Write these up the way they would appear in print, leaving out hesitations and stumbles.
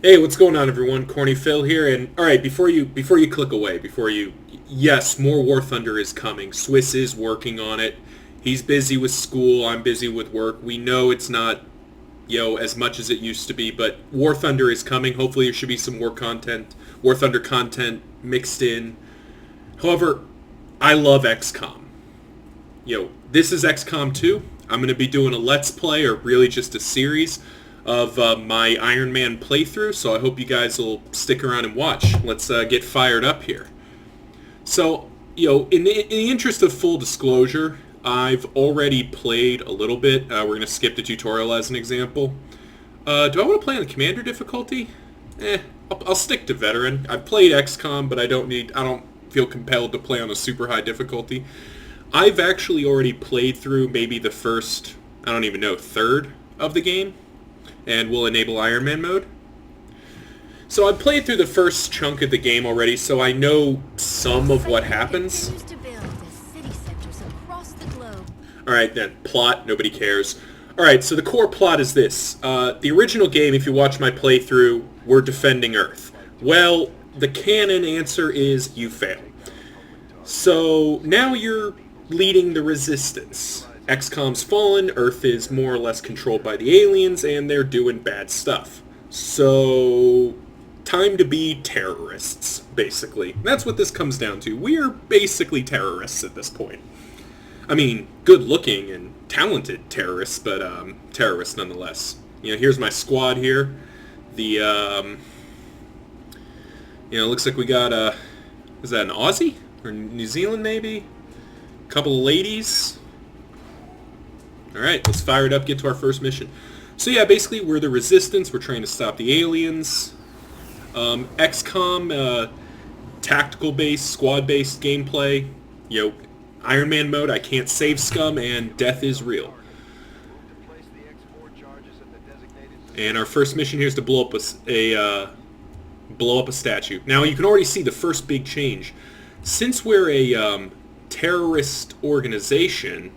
Hey, what's going on, everyone? Cornyphil here, and all right, before you click away, yes, more War Thunder is coming. Swiss is working on it. He's busy with school. I'm busy with work. We know it's not, as much as it used to be, but War Thunder is coming. Hopefully, there should be some War Thunder content mixed in. However, I love XCOM. This is XCOM 2. I'm going to be doing a Let's Play, or really just a series of my Iron Man playthrough, so I hope you guys will stick around and watch. Let's get fired up here. So, in the interest of full disclosure, I've already played a little bit. We're going to skip the tutorial as an example. Do I want to play on the Commander difficulty? I'll stick to Veteran. I've played XCOM, but I don't feel compelled to play on a super high difficulty. I've actually already played through maybe the first, I don't even know, third of the game, and we'll enable Iron Man mode. So I've played through the first chunk of the game already, so I know some of what happens. Alright then, plot, nobody cares. Alright, so the core plot is this. The original game, if you watch my playthrough, we're defending Earth. Well, the canon answer is you fail. So now you're leading the resistance. XCOM's fallen, Earth is more or less controlled by the aliens, and they're doing bad stuff. So, time to be terrorists, basically. That's what this comes down to. We're basically terrorists at this point. I mean, good-looking and talented terrorists, but terrorists nonetheless. Here's my squad here. Looks like we got is that an Aussie? Or New Zealand, maybe? Couple of ladies. Alright, let's fire it up, get to our first mission. So yeah, basically we're the resistance, we're trying to stop the aliens. XCOM, tactical-based, squad-based gameplay. Iron Man mode, I can't save scum, and death is real. And our first mission here is to blow up a statue. Now you can already see the first big change. Since we're a terrorist organization,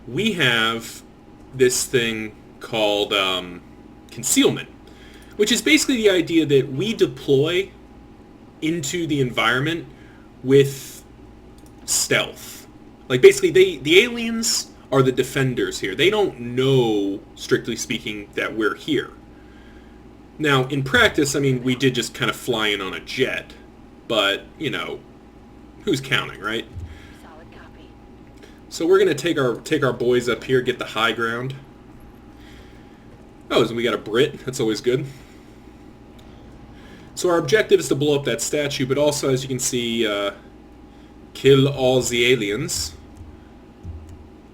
we have this thing called concealment, which is basically the idea that we deploy into the environment with stealth. Like, basically, the aliens are the defenders here. They don't know, strictly speaking, that we're here. Now, in practice, I mean, we did just kind of fly in on a jet, but, who's counting, right? So we're gonna take our boys up here, get the high ground. Oh, so we got a Brit. That's always good. So our objective is to blow up that statue, but also, as you can see, kill all the aliens.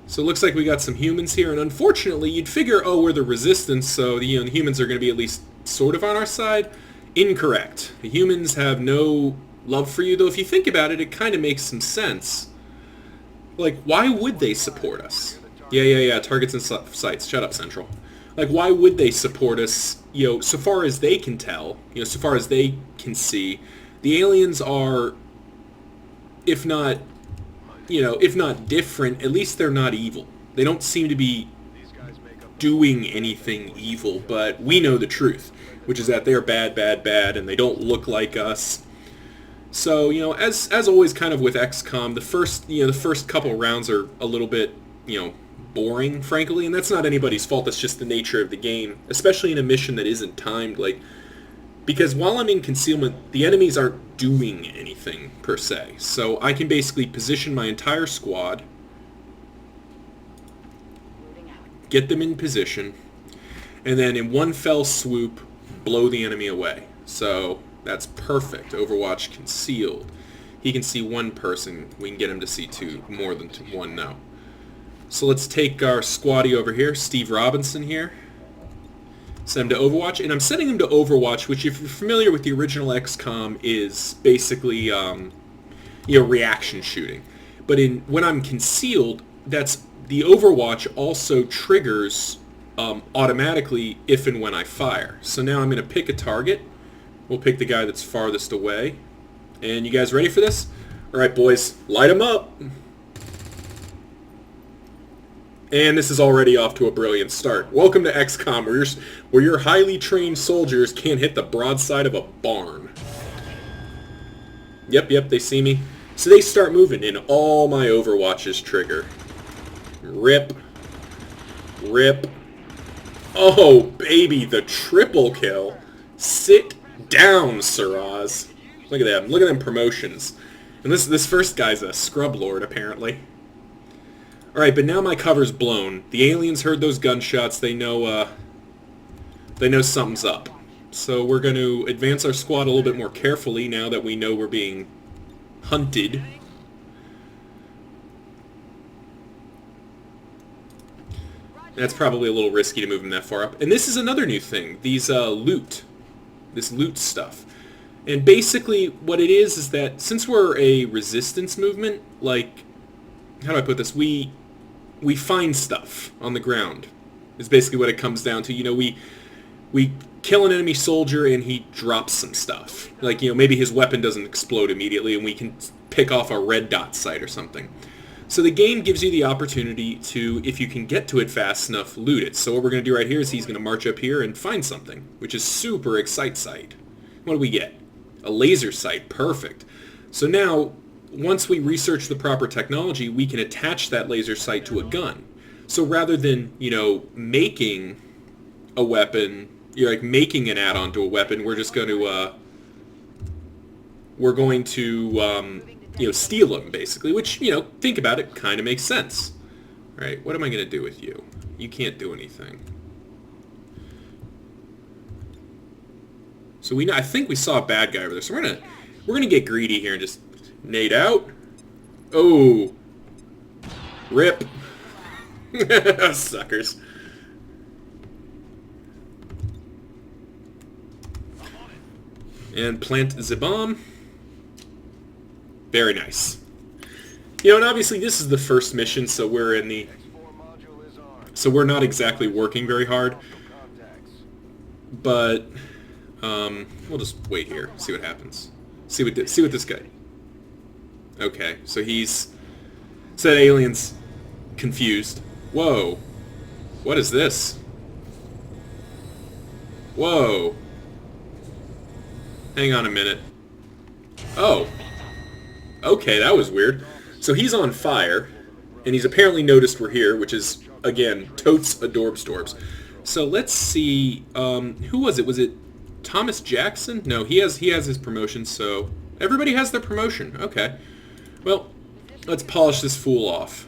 So it looks like we got some humans here, and unfortunately, you'd figure, oh, we're the resistance, so the humans are going to be at least sort of on our side. Incorrect. The humans have no love for you, though if you think about it, it kind of makes some sense. Like, why would they support us? Yeah, targets and sites. Shut up, Central. Like, why would they support us? So far as they can tell, so far as they can see, the aliens are, if not different, at least they're not evil. They don't seem to be doing anything evil, but we know the truth, which is that they're bad, and they don't look like us. So, as always, kind of with XCOM, the first couple rounds are a little bit, boring, frankly, and that's not anybody's fault. That's just the nature of the game, especially in a mission that isn't timed. Because while I'm in concealment, the enemies aren't doing anything per se. So I can basically position my entire squad, get them in position, and then in one fell swoop, blow the enemy away. So that's perfect. Overwatch concealed. He can see one person. We can get him to see two, more than one now. So let's take our squaddy over here, Steve Robinson here. Set him to Overwatch, and I'm setting him to Overwatch, which, if you're familiar with the original XCOM, is basically reaction shooting. But when I'm concealed, that's the Overwatch also triggers automatically if and when I fire. So now I'm going to pick a target. We'll pick the guy that's farthest away. And you guys ready for this? All right, boys, light him up. And this is already off to a brilliant start. Welcome to XCOM, where your highly trained soldiers can't hit the broadside of a barn. Yep, they see me. So they start moving, and all my Overwatches trigger. Rip. Rip. Oh, baby, the triple kill. Sit down, Siraz. Look at them. Look at them promotions. And this first guy's a scrub lord, apparently. Alright, but now my cover's blown. The aliens heard those gunshots. They know something's up. So we're going to advance our squad a little bit more carefully now that we know we're being hunted. That's probably a little risky to move them that far up. And this is another new thing. These this loot stuff. And basically what it is that since we're a resistance movement, like, how do I put this? We find stuff on the ground. Is basically what it comes down to. You know, we kill an enemy soldier and he drops some stuff. Like, you know, maybe his weapon doesn't explode immediately and we can pick off a red dot site or something. So the game gives you the opportunity to, if you can get to it fast enough, loot it. So what we're going to do right here is he's going to march up here and find something, which is super excite sight. What do we get? A laser sight. Perfect. So now, once we research the proper technology, we can attach that laser sight to a gun. So rather than, you know, making a weapon, you're like making an add-on to a weapon, we're just going to, you know, steal them, basically, which, you know, think about it, kind of makes sense. All right, what am I going to do with you? You can't do anything. So I think we saw a bad guy over there, so we're gonna get greedy here and just nade out. Oh, rip. Suckers. And plant the bomb. Very nice. You know, and obviously this is the first mission, so we're not exactly working very hard. But we'll just wait here, see what happens. See what this guy. Okay, so that alien's confused. Whoa. What is this? Whoa. Hang on a minute. Oh. Okay, that was weird. So he's on fire, and he's apparently noticed we're here, which is, again, totes adorbs. So let's see, who was it? Was it Thomas Jackson? No, he has his promotion, so everybody has their promotion. Okay. Well, let's polish this fool off.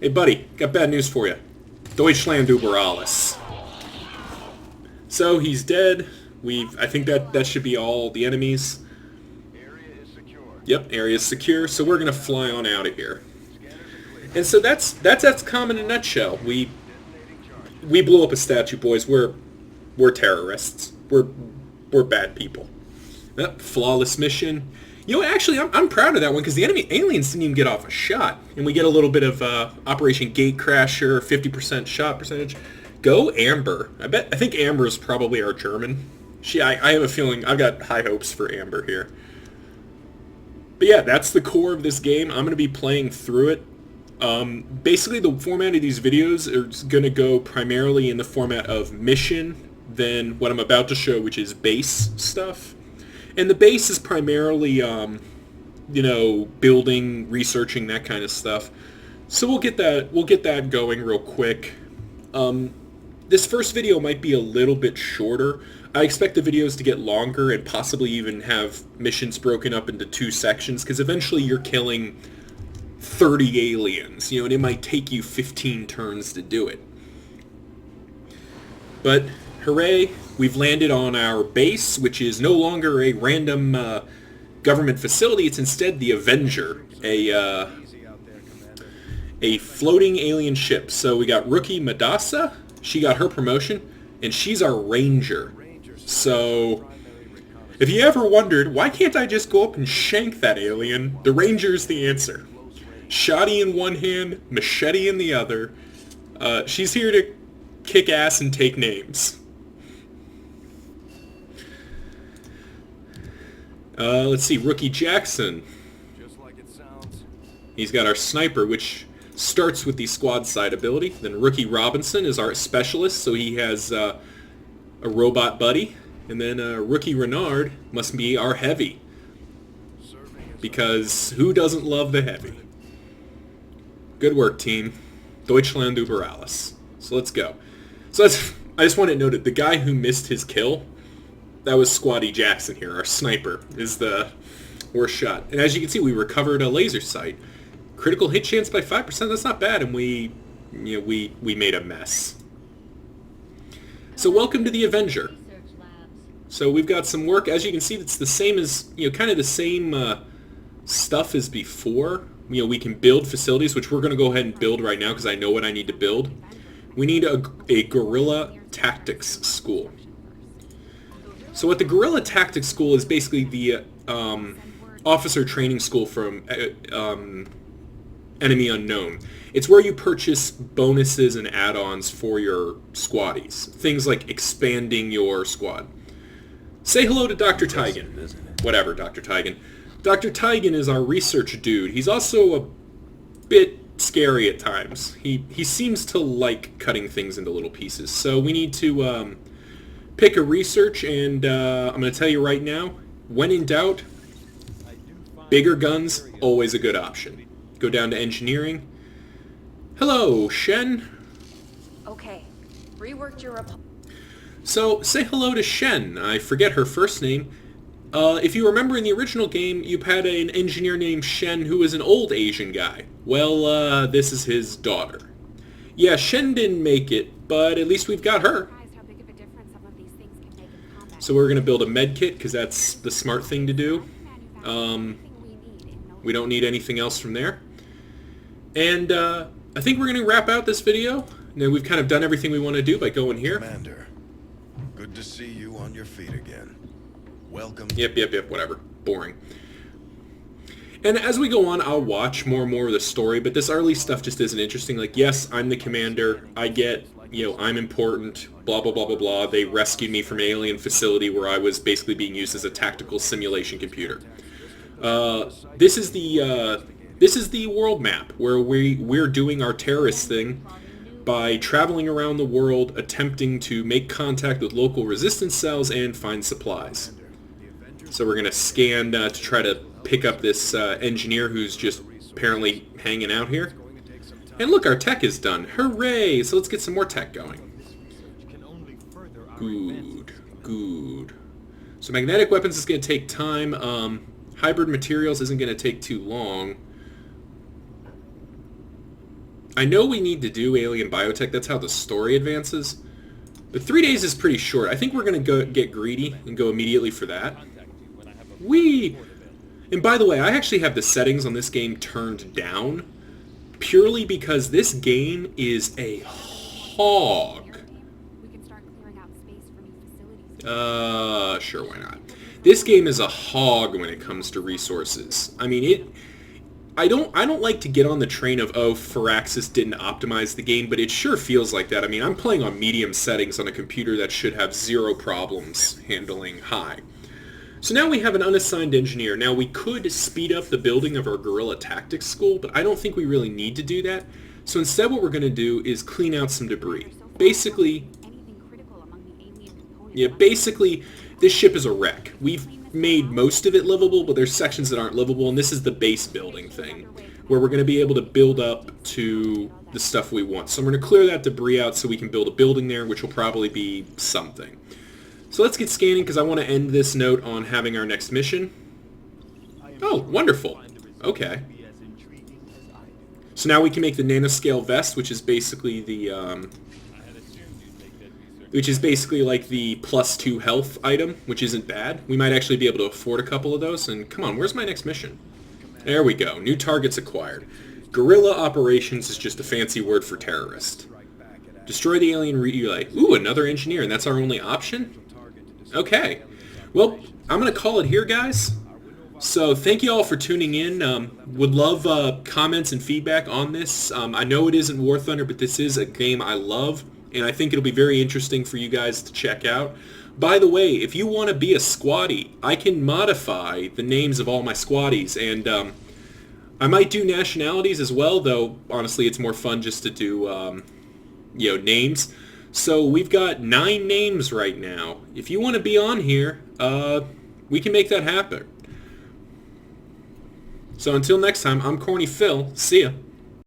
Hey, buddy, got bad news for you. Deutschland über alles. So he's dead. I think that should be all the enemies. Yep, area is secure, so we're going to fly on out of here. And so that's XCOM in a nutshell. We blew up a statue, boys. We're terrorists. We're bad people. Yep, flawless mission. You know, actually, I'm proud of that one because the aliens didn't even get off a shot, and we get a little bit of Operation Gatecrasher, 50% shot percentage. Go Amber. I think Amber is probably our German. I have a feeling I've got high hopes for Amber here. But yeah, that's the core of this game. I'm going to be playing through it. Basically, the format of these videos is going to go primarily in the format of mission, then what I'm about to show, which is base stuff. And the base is primarily, you know, building, researching, that kind of stuff. So we'll get that going real quick. This first video might be a little bit shorter. I expect the videos to get longer and possibly even have missions broken up into 2 sections, because eventually you're killing 30 aliens, you know, and it might take you 15 turns to do it. But hooray, we've landed on our base, which is no longer a random government facility. It's instead the Avenger, a floating alien ship. So we got rookie Madassa. She got her promotion, and she's our Ranger. So if you ever wondered, why can't I just go up and shank that alien? The Ranger's the answer. Shotty in one hand, machete in the other. She's here to kick ass and take names. Let's see, Rookie Jackson. Just like it sounds. He's got our sniper, which starts with the squad side ability. Then Rookie Robinson is our specialist, so he has a robot buddy. And then Rookie Renard must be our heavy, because who doesn't love the heavy? Good work, team. Deutschland über alles. So let's go. So I just want to note that the guy who missed his kill, that was Squatty Jackson here. Our sniper is the worst shot. And as you can see, we recovered a laser sight. Critical hit chance by 5%. That's not bad, and we made a mess. So welcome to the Avenger. So we've got some work. As you can see, it's the same as, kind of the same stuff as before. We can build facilities, which we're going to go ahead and build right now because I know what I need to build. We need a guerrilla tactics school. So what the guerrilla tactics school is basically the officer training school from Enemy Unknown. It's where you purchase bonuses and add-ons for your squaddies. Things like expanding your squad. Say hello to Dr. Tigan. Whatever, Dr. Tigan. Dr. Tigan is our research dude. He's also a bit scary at times. He seems to like cutting things into little pieces. So we need to pick a research, and I'm going to tell you right now, when in doubt, bigger guns, always a good option. Go down to engineering. Hello, Shen. Okay, reworked your So, say hello to Shen. I forget her first name. If you remember in the original game, you had an engineer named Shen who was an old Asian guy. Well, this is his daughter. Yeah, Shen didn't make it, but at least we've got her. So we're going to build a med kit, because that's the smart thing to do. We don't need anything else from there. And I think we're going to wrap out this video. Now we've kind of done everything we want to do by going here. Commander, good to see you on your feet again. Welcome. Yep, whatever. Boring. And as we go on, I'll watch more and more of the story, but this early stuff just isn't interesting. Like, yes, I'm the commander. I get, I'm important, blah, blah, blah, blah, blah. They rescued me from an alien facility where I was basically being used as a tactical simulation computer. This is the world map where we're doing our terrorist thing by traveling around the world, attempting to make contact with local resistance cells and find supplies. So we're going to scan to try to pick up this engineer who's just apparently hanging out here. And look, our tech is done. Hooray! So let's get some more tech going. Good. So magnetic weapons is going to take time. Hybrid materials isn't going to take too long. I know we need to do alien biotech. That's how the story advances. But 3 days is pretty short. I think we're going to get greedy and go immediately for that. Whee! And by the way, I actually have the settings on this game turned down purely because this game is a hog. Sure, why not? This game is a hog when it comes to resources. I mean, I don't like to get on the train of, oh, Firaxis didn't optimize the game, but it sure feels like that. I mean, I'm playing on medium settings on a computer that should have zero problems handling high. So now we have an unassigned engineer. Now we could speed up the building of our guerrilla tactics school, but I don't think we really need to do that. So instead what we're going to do is clean out some debris. Basically, this ship is a wreck. We've made most of it livable, but there's sections that aren't livable, and this is the base building thing, where we're going to be able to build up to the stuff we want. So I'm going to clear that debris out so we can build a building there, which will probably be something. So let's get scanning, because I want to end this note on having our next mission. Oh, wonderful. Okay. So now we can make the nanoscale vest, which is basically the like the +2 health item, which isn't bad. We might actually be able to afford a couple of those. And come on, where's my next mission? There we go. New targets acquired. Guerrilla operations is just a fancy word for terrorist. Destroy the alien relay. Ooh, another engineer, and that's our only option? Okay. Well, I'm going to call it here, guys. So thank you all for tuning in. Would love comments and feedback on this. I know it isn't War Thunder, but this is a game I love, and I think it'll be very interesting for you guys to check out. By the way, if you want to be a squaddie, I can modify the names of all my squaddies, and I might do nationalities as well, though honestly it's more fun just to do, names. So we've got 9 names right now. If you want to be on here, we can make that happen. So until next time, I'm Corny Phil. See ya.